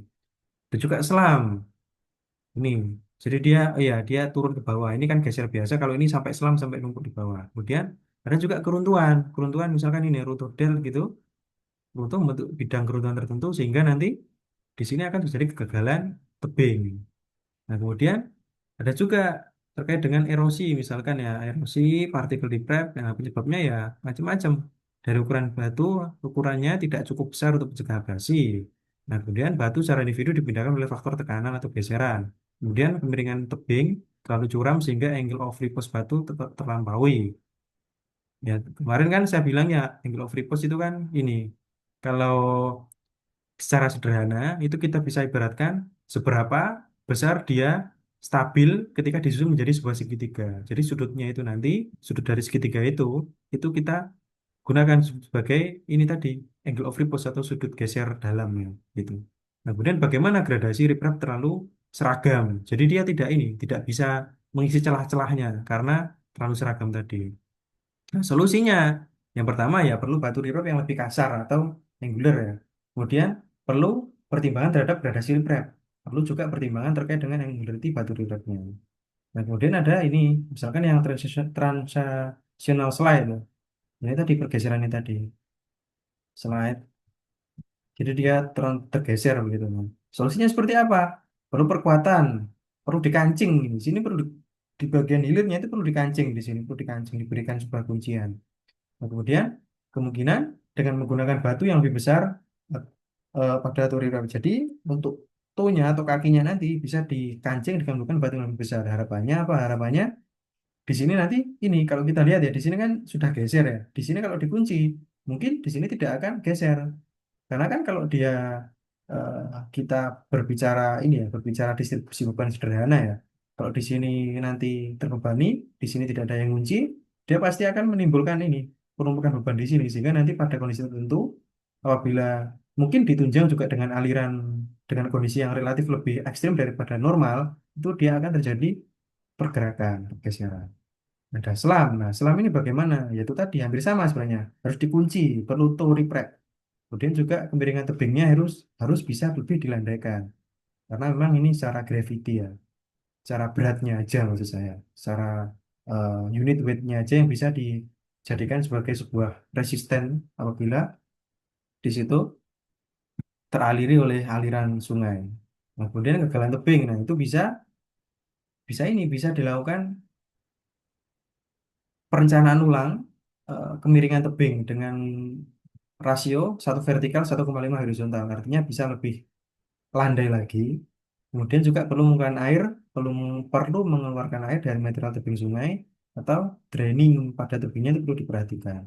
Itu juga selam. Ini. Jadi dia turun ke bawah. Ini kan geser biasa. Kalau ini sampai selam sampai numpuk di bawah. Kemudian ada juga keruntuhan. Keruntuhan misalkan ini runtuh del gitu. Runtuh membentuk bidang keruntuhan tertentu sehingga nanti di sini akan terjadi kegagalan tebing. Nah, kemudian ada juga terkait dengan erosi, misalkan ya erosi partikel di prep, nah, penyebabnya ya macam-macam. Dari ukuran batu, ukurannya tidak cukup besar untuk mencegah abrasi. Nah, kemudian batu secara individu dipindahkan oleh faktor tekanan atau geseran. Kemudian kemiringan tebing terlalu curam sehingga angle of repose batu terlampaui. Ya, kemarin kan saya bilang ya angle of repose itu kan ini. Kalau secara sederhana, itu kita bisa ibaratkan seberapa besar dia stabil ketika disusun menjadi sebuah segitiga. Jadi sudutnya itu nanti, sudut dari segitiga itu kita gunakan sebagai ini tadi, angle of repose atau sudut geser dalamnya, gitu. Nah, kemudian bagaimana gradasi riprap terlalu seragam. Jadi dia tidak bisa mengisi celah-celahnya karena terlalu seragam tadi. Nah, solusinya yang pertama ya perlu batu riprap yang lebih kasar atau angular ya. Kemudian perlu pertimbangan terhadap gradasi riprap. Perlu juga pertimbangan terkait dengan angularity batu riprapnya. Nah, kemudian ada ini, misalkan yang transitional slide. Loh. Ini tadi pergeserannya tadi, slide. Jadi dia tergeser begitu. Nah, solusinya seperti apa? Perlu perkuatan, perlu dikancing. Di sini perlu di bagian hilirnya itu perlu dikancing di sini, perlu dikancing, diberikan sebuah kuncian. Nah, kemudian kemungkinan dengan menggunakan batu yang lebih besar pada turirab. Jadi untuk tonya atau kakinya nanti bisa dikancing dengan menggunakan batu yang lebih besar. Harapannya apa? Harapannya di sini nanti ini kalau kita lihat ya di sini kan sudah geser ya. Di sini kalau dikunci mungkin di sini tidak akan geser. Karena kan kalau dia eh, kita berbicara ini ya, berbicara distribusi beban sederhana ya. Kalau di sini nanti terbebani, di sini tidak ada yang kunci, dia pasti akan menimbulkan ini penumpukan beban di sini sehingga nanti pada kondisi tertentu apabila mungkin ditunjang juga dengan aliran dengan kondisi yang relatif lebih ekstrim daripada normal, itu dia akan terjadi pergerakan, pergeseran. Ada selam. Nah, selam ini bagaimana? Yaitu tadi hampir sama sebenarnya. Harus dikunci, perlu toe reprep. Kemudian juga kemiringan tebingnya harus harus bisa lebih dilandaikan. Karena memang ini secara gravity ya, secara beratnya aja maksud saya. Secara unit weight-nya aja yang bisa dijadikan sebagai sebuah resisten apabila di situ teraliri oleh aliran sungai. Nah, kemudian kegalan tebing, nah itu bisa bisa ini bisa dilakukan perencanaan ulang kemiringan tebing dengan rasio satu vertikal 1,5 horizontal. Artinya bisa lebih landai lagi. Kemudian juga perlu mengeluarkan air, perlu perlu mengeluarkan air dari material tebing sungai atau draining pada tebingnya itu perlu diperhatikan.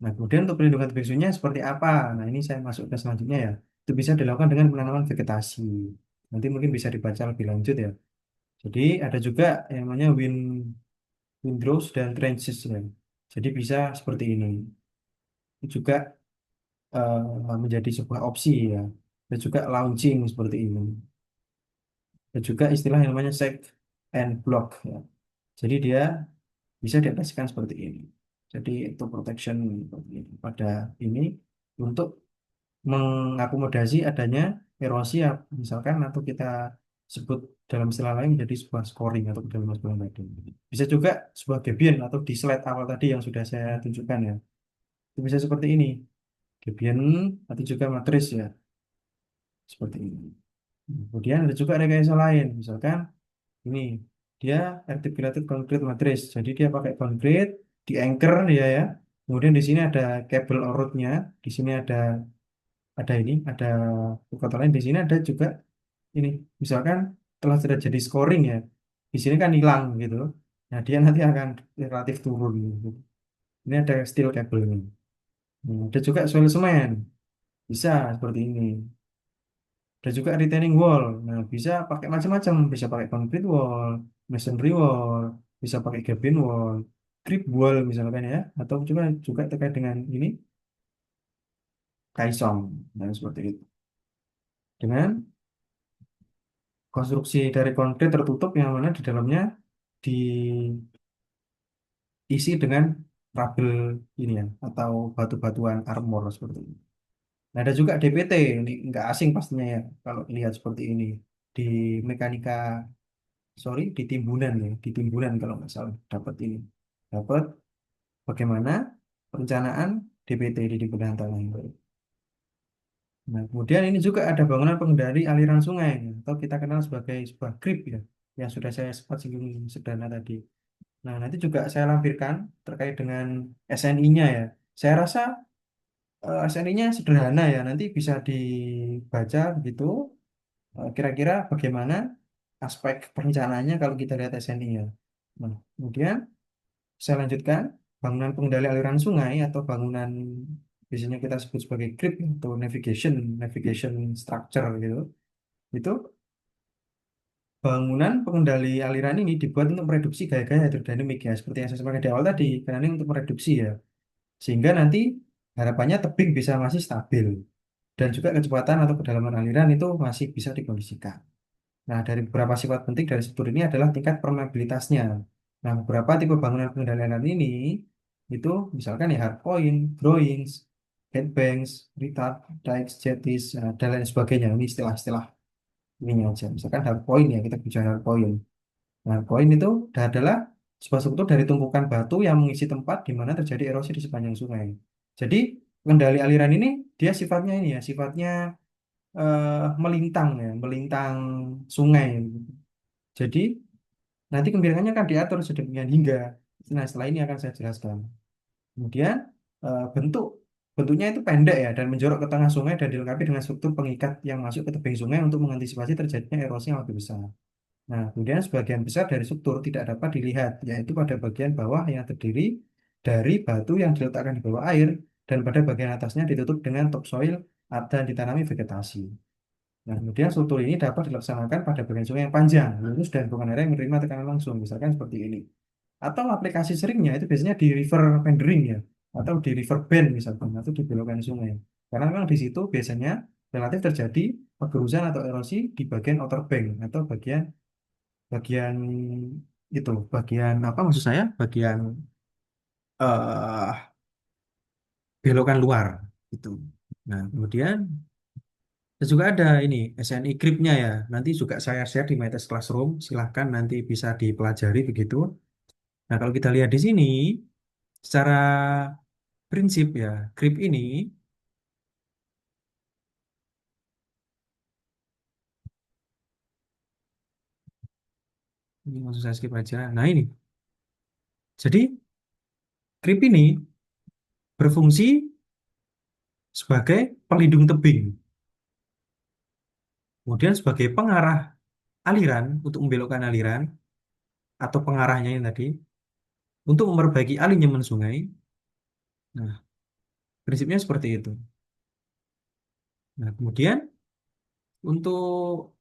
Nah, kemudian untuk perlindungan tebing sungai seperti apa? Nah, ini saya masuk ke selanjutnya ya. Itu bisa dilakukan dengan penanaman vegetasi. Nanti mungkin bisa dibaca lebih lanjut ya. Jadi ada juga yang namanya windrows dan trenches ya. Jadi bisa seperti ini. Itu juga menjadi sebuah opsi ya. Dan juga launching seperti ini. Dan juga istilah yang namanya shake and block ya. Jadi dia bisa diaplikasikan seperti ini. Jadi itu protection seperti ini. Pada ini untuk mengakomodasi adanya erosi ya, misalkan atau kita sebut dalam istilah lain menjadi sebuah scoring atau kedalaman sebuah medan. Bisa juga sebuah gabion atau di slide awal tadi yang sudah saya tunjukkan ya. Itu bisa seperti ini. Gabion atau juga matris ya, seperti ini. Kemudian ada juga rekayasa lain, misalkan ini dia articulated concrete matrix. Jadi dia pakai konkrit, di anchor dia ya. Kemudian di sini ada kabel rootnya, di sini ada ini, ada kata lain di sini ada juga ini. Misalkan telah sudah jadi scoring ya, di sini kan hilang gitu. Nah dia nanti akan relatif turun gitu. Ini ada steel cable ini. Nah, ada juga soil semen, bisa seperti ini. Ada juga retaining wall. Nah, bisa pakai macam-macam. Bisa pakai concrete wall, masonry wall, bisa pakai gabion wall, creep wall misalkan ya. Atau juga terkait dengan ini kaisong. Nah, seperti itu. Dengan konstruksi dari konkrit tertutup yang mana di dalamnya diisi dengan rabel ini ya, atau batu-batuan armor seperti ini. Nah, ada juga DPT, ini nggak asing pastinya ya kalau lihat seperti ini di mekanika, sorry, di timbunan ya, di timbunan kalau nggak salah dapat ini, dapat bagaimana perencanaan DPT di timbunan tanah yang baik. Nah, kemudian ini juga ada bangunan pengendali aliran sungai atau kita kenal sebagai sebuah grip ya, yang sudah saya sempat singgung sederhana tadi. Nah, nanti juga saya lampirkan terkait dengan SNI-nya ya. Saya rasa SNI-nya sederhana ya, nanti bisa dibaca gitu. Kira-kira bagaimana aspek perencanaannya kalau kita lihat SNI ya. Nah, kemudian saya lanjutkan bangunan pengendali aliran sungai atau bangunan biasanya kita sebut sebagai GRIP atau navigation structure gitu. Itu bangunan pengendali aliran ini dibuat untuk mereduksi gaya-gaya hidrodinamik ya, seperti yang saya sampaikan di awal tadi, karena ini untuk mereduksi ya, sehingga nanti harapannya tebing bisa masih stabil dan juga kecepatan atau kedalaman aliran itu masih bisa dikondisikan. Nah, dari beberapa sifat penting dari struktur ini adalah tingkat permeabilitasnya. Nah, beberapa tipe bangunan pengendalian ini itu misalkan ya hardpoint, groins, headbanks, retard, dikes, jetties, dan lain sebagainya. Ini istilah-istilah ini aja. Misalkan hardpoint ya, kita bicara hardpoint. Nah, poin itu adalah sebuah struktur dari tumpukan batu yang mengisi tempat di mana terjadi erosi di sepanjang sungai. Jadi, kendali aliran ini dia sifatnya ini ya, sifatnya melintang ya, melintang sungai. Jadi, nanti kemiringannya akan diatur sedemikian hingga. Nah, setelah ini akan saya jelaskan. Kemudian, bentuk bentuknya itu pendek ya dan menjorok ke tengah sungai dan dilengkapi dengan struktur pengikat yang masuk ke tebing sungai untuk mengantisipasi terjadinya erosi yang lebih besar. Nah, kemudian sebagian besar dari struktur tidak dapat dilihat, yaitu pada bagian bawah yang terdiri dari batu yang diletakkan di bawah air dan pada bagian atasnya ditutup dengan topsoil dan ditanami vegetasi. Nah, kemudian struktur ini dapat dilaksanakan pada bagian sungai yang panjang, lurus dan bukan area yang menerima tekanan langsung, misalkan seperti ini. Atau aplikasi seringnya itu biasanya di river meandering ya, atau di river bend misalkan, atau di belokan sungai. Karena memang di situ biasanya relatif terjadi pergerusan atau erosi di bagian outer bank atau bagian bagian itu bagian apa maksud saya bagian eh belokan luar itu. Nah, kemudian juga ada ini SNI gripnya ya, nanti juga saya share di My Test Classroom, silahkan nanti bisa dipelajari begitu. Nah, kalau kita lihat di sini secara prinsip ya, grip ini Ini langsung saya skip aja. Nah ini, jadi grip ini berfungsi sebagai pelindung tebing, kemudian sebagai pengarah aliran untuk membelokkan aliran atau pengarahnya yang tadi untuk memperbaiki alih nyaman sungai. Nah, prinsipnya seperti itu. Nah, kemudian untuk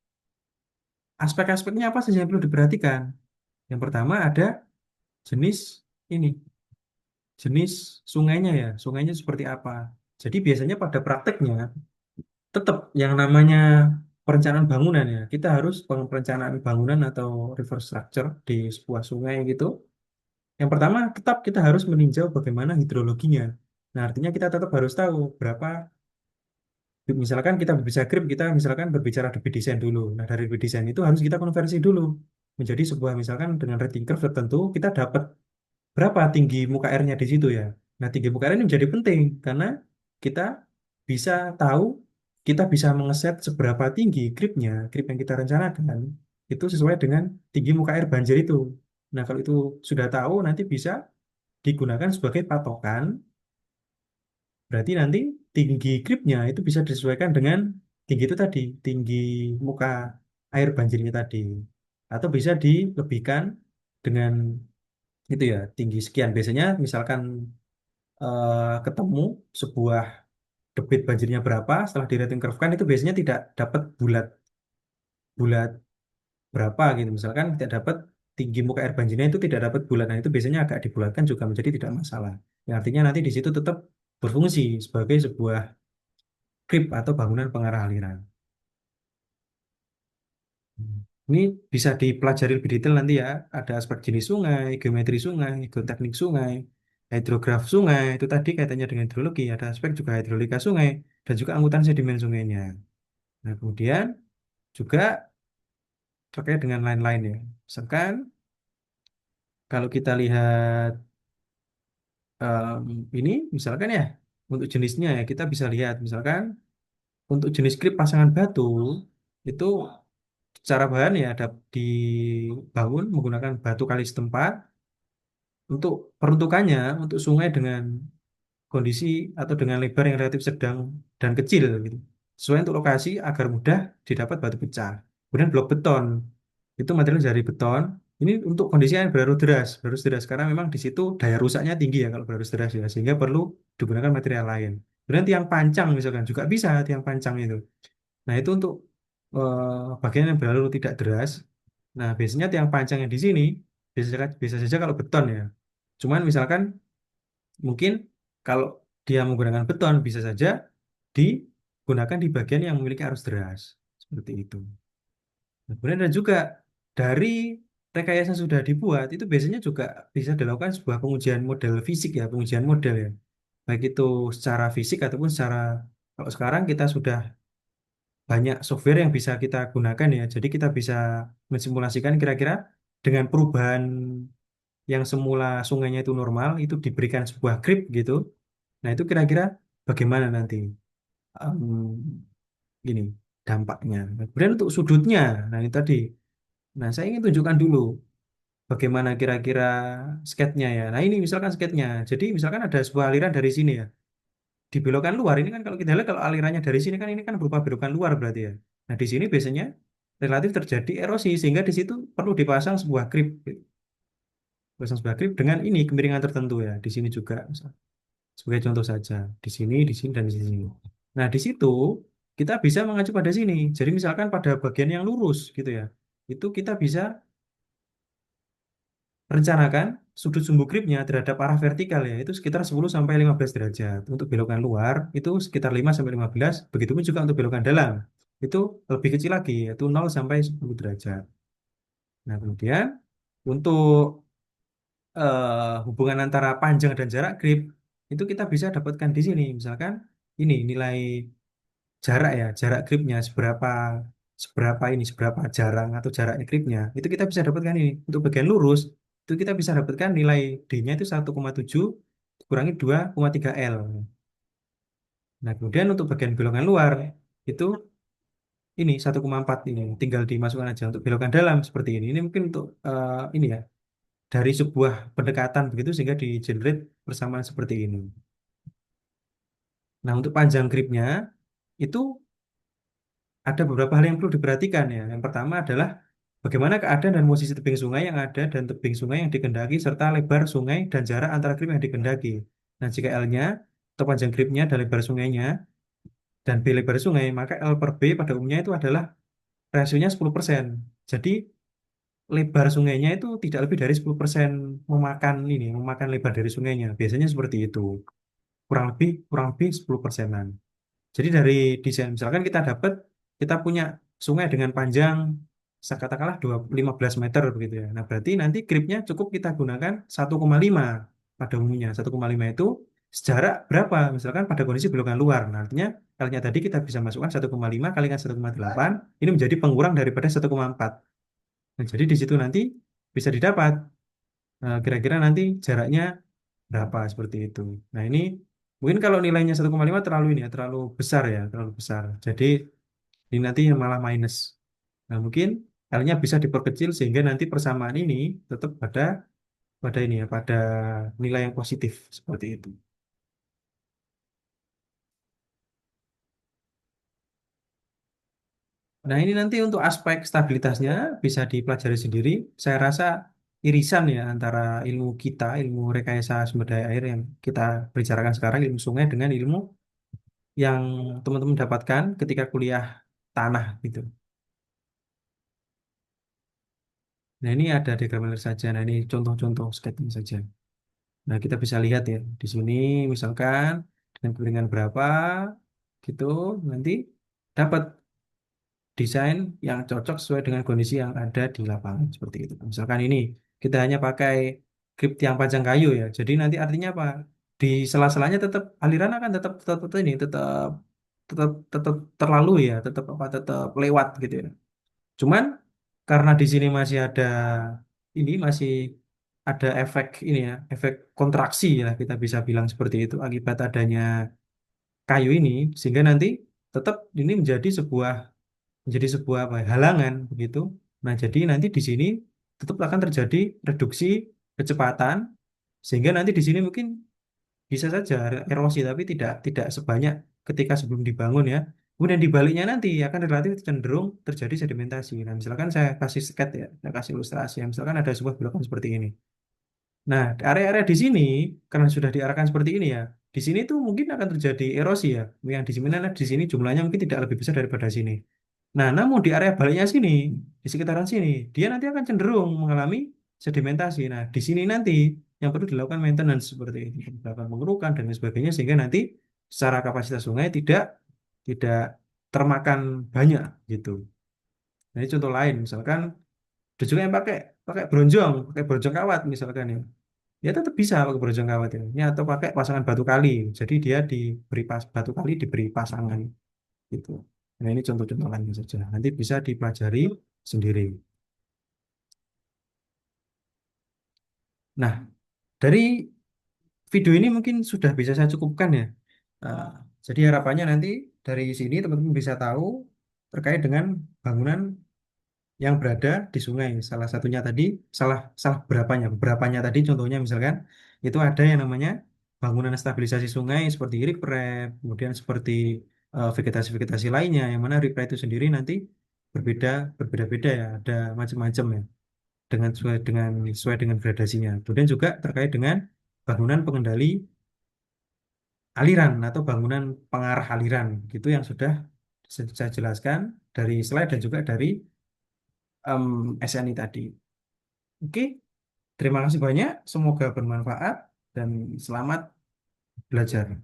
aspek-aspeknya apa saja yang perlu diperhatikan? Yang pertama ada jenis ini, jenis sungainya ya, sungainya seperti apa. Jadi biasanya pada prakteknya tetap yang namanya perencanaan bangunan ya, kita harus perencanaan bangunan atau river structure di sebuah sungai gitu. Yang pertama tetap kita harus meninjau bagaimana hidrologinya. Nah, artinya kita tetap harus tahu berapa. Misalkan kita berbicara grip, kita misalkan berbicara debit desain dulu. Nah, dari debit desain itu harus kita konversi dulu menjadi sebuah misalkan dengan rating curve tertentu kita dapat berapa tinggi muka airnya di situ ya. Nah, tinggi muka air ini menjadi penting karena kita bisa tahu, kita bisa mengeset seberapa tinggi gripnya, grip yang kita rencanakan itu sesuai dengan tinggi muka air banjir itu. Nah, kalau itu sudah tahu nanti bisa digunakan sebagai patokan. Berarti nanti tinggi gripnya itu bisa disesuaikan dengan tinggi itu tadi, tinggi muka air banjirnya tadi. Atau bisa dilebihkan dengan itu ya, tinggi sekian. Biasanya misalkan ketemu sebuah debit banjirnya berapa, setelah di rating curve kan itu biasanya tidak dapat bulat berapa gitu. Misalkan tidak dapat tinggi muka air banjirnya itu tidak dapat bulat. Nah, itu biasanya agak dibulatkan juga menjadi tidak masalah. Yang artinya nanti di situ tetap berfungsi sebagai sebuah krip atau bangunan pengarah aliran. Hmm. Ini bisa dipelajari lebih detail nanti ya. Ada aspek jenis sungai, geometri sungai, geoteknik sungai, hidrograf sungai, itu tadi kaitannya dengan hidrologi. Ada aspek juga hidrolika sungai, dan juga angkutan sedimen sungainya. Nah, kemudian juga terkait dengan lain-lain ya. Misalkan kalau kita lihat ini, misalkan ya, untuk jenisnya ya, kita bisa lihat, misalkan untuk jenis krip pasangan batu, itu secara bahan ya ada dibangun menggunakan batu kali setempat untuk peruntukannya untuk sungai dengan kondisi atau dengan lebar yang relatif sedang dan kecil gitu. Sesuai untuk lokasi agar mudah didapat batu pecah. Kemudian blok beton itu material dari beton. Ini untuk kondisi yang berarus deras karena memang di situ daya rusaknya tinggi ya kalau berarus deras ya sehingga perlu digunakan material lain. Kemudian tiang pancang misalkan juga bisa tiang pancang itu. Nah, itu untuk bagian yang berlalu tidak deras. Nah, biasanya tiang panjang yang di sini bisa saja kalau beton ya. Cuman misalkan mungkin kalau dia menggunakan beton bisa saja digunakan di bagian yang memiliki arus deras. Seperti itu. Nah, kemudian ada juga dari rekayasa sudah dibuat itu biasanya juga bisa dilakukan sebuah pengujian model fisik ya, pengujian model ya. Baik itu secara fisik ataupun secara kalau sekarang kita sudah banyak software yang bisa kita gunakan ya. Jadi kita bisa mensimulasikan kira-kira dengan perubahan yang semula sungainya itu normal, itu diberikan sebuah grip gitu. Nah, itu kira-kira bagaimana nanti gini dampaknya. Nah, kemudian untuk sudutnya, nah ini tadi. Nah, saya ingin tunjukkan dulu bagaimana kira-kira sketnya ya. Nah, ini misalkan sketnya. Jadi misalkan ada sebuah aliran dari sini ya. Di belokan luar ini kan kalau kita lihat kalau alirannya dari sini kan ini kan berupa belokan luar berarti ya. Nah, di sini biasanya relatif terjadi erosi sehingga di situ perlu dipasang sebuah grip, pasang sebuah grip dengan ini kemiringan tertentu ya. Di sini juga misal. Sebagai contoh saja, di sini dan di sini. Nah, di situ kita bisa mengacu pada sini. Jadi misalkan pada bagian yang lurus gitu ya. Itu kita bisa rencanakan sudut sumbu gripnya terhadap arah vertikal ya itu sekitar 10 sampai 15 derajat. Untuk belokan luar itu sekitar 5 sampai 15. Begitupun juga untuk belokan dalam. Itu lebih kecil lagi yaitu 0 sampai 10 derajat. Nah, kemudian untuk hubungan antara panjang dan jarak grip itu kita bisa dapatkan di sini. Misalkan ini nilai jarak ya, jarak gripnya seberapa seberapa ini seberapa jarang atau jaraknya gripnya. Itu kita bisa dapatkan ini. Untuk bagian lurus itu kita bisa dapatkan nilai D-nya itu 1,7 dikurangi 2,3 L. Nah, kemudian untuk bagian golongan luar itu ini 1,4 ini tinggal dimasukkan aja untuk belokan dalam seperti ini. Ini mungkin untuk ini ya dari sebuah pendekatan begitu sehingga di generate bersamaan seperti ini. Nah, untuk panjang gripnya itu ada beberapa hal yang perlu diperhatikan ya. Yang pertama adalah bagaimana keadaan dan posisi tebing sungai yang ada dan tebing sungai yang dikendaki serta lebar sungai dan jarak antara grip yang dikendaki. Nah, jika L-nya atau panjang gripnya dan lebar sungainya dan B lebar sungai, maka L per B pada umumnya itu adalah rasionya 10%. Jadi lebar sungainya itu tidak lebih dari 10% memakan lebar dari sungainya. Biasanya seperti itu. Kurang lebih 10 persenan. Jadi dari desain, misalkan kita punya sungai dengan panjang, katakanlah 15 meter begitu ya. Nah, berarti nanti gripnya cukup kita gunakan 1,5 pada umumnya. 1,5 itu sejarak berapa? Misalkan pada kondisi belokan luar. Nah, artinya L-nya tadi kita bisa masukkan 1,5 kalikan 1,8, ini menjadi pengurang daripada 1,4. Nah, jadi di situ nanti bisa didapat kira-kira nanti jaraknya berapa seperti itu. Nah, ini mungkin kalau nilainya 1,5 terlalu ini ya, terlalu besar ya, terlalu besar. Jadi ini nanti yang malah minus. Nah, mungkin L-nya bisa diperkecil sehingga nanti persamaan ini tetap pada pada ini ya, pada nilai yang positif seperti itu. Nah, ini nanti untuk aspek stabilitasnya bisa dipelajari sendiri. Saya rasa irisan ya antara ilmu kita, ilmu rekayasa sumber daya air yang kita bicarakan sekarang, ilmu sungai dengan ilmu yang teman-teman dapatkan ketika kuliah tanah gitu. Nah, ini ada diagram layar saja. Nah, ini contoh-contoh sketching saja. Nah, kita bisa lihat ya di sini misalkan dengan keringkan berapa gitu nanti dapat desain yang cocok sesuai dengan kondisi yang ada di lapangan seperti itu. Misalkan ini kita hanya pakai grip tiang panjang kayu ya. Jadi nanti artinya apa? Di sela-selanya tetap aliran akan tetap tetap, tetap ini tetap tetap tetap terlalu ya, tetap apa tetap lewat gitu ya. Cuman karena di sini masih ada ini masih ada efek ini ya, efek kontraksi ya kita bisa bilang seperti itu akibat adanya kayu ini sehingga nanti tetap ini menjadi sebuah apa, ya, halangan begitu. Nah, jadi nanti di sini tetap akan terjadi reduksi kecepatan sehingga nanti di sini mungkin bisa saja erosi tapi tidak sebanyak ketika sebelum dibangun ya. Kemudian di baliknya nanti akan relatif cenderung terjadi sedimentasi. Nah, misalkan saya kasih sketch ya, saya kasih ilustrasi ya. Misalkan ada sebuah belokan seperti ini. Nah, area-area di sini karena sudah diarahkan seperti ini ya, di sini tuh mungkin akan terjadi erosi ya. Yang di sini jumlahnya mungkin tidak lebih besar daripada sini. Nah, namun di area baliknya sini, di sekitaran sini, dia nanti akan cenderung mengalami sedimentasi. Nah, di sini nanti yang perlu dilakukan maintenance seperti ini, dilakukan pengerukan dan lain sebagainya sehingga nanti secara kapasitas sungai tidak termakan banyak gitu. Nah, ini contoh lain, misalkan ada juga yang pakai bronjong kawat misalkan ya. Ya tetap bisa pakai bronjong kawat ya. Ini atau pakai pasangan batu kali. Jadi dia batu kali diberi pasangan gitu. Nah, ini contoh-contoh lainnya saja. Nanti bisa dipelajari sendiri. Nah, dari video ini mungkin sudah bisa saya cukupkan ya. Nah, jadi harapannya nanti dari sini teman-teman bisa tahu terkait dengan bangunan yang berada di sungai. Salah satunya tadi, salah salah beberapanya tadi contohnya misalkan itu ada yang namanya bangunan stabilisasi sungai seperti riprap, kemudian seperti vegetasi-vegetasi lainnya yang mana riprap itu sendiri nanti berbeda berbeda-beda ya, ada macam-macam ya sesuai dengan gradasinya. Kemudian juga terkait dengan bangunan pengendali aliran atau bangunan pengarah aliran gitu yang sudah saya jelaskan dari slide dan juga dari SNI tadi. Oke, terima kasih banyak. Semoga bermanfaat dan selamat belajar.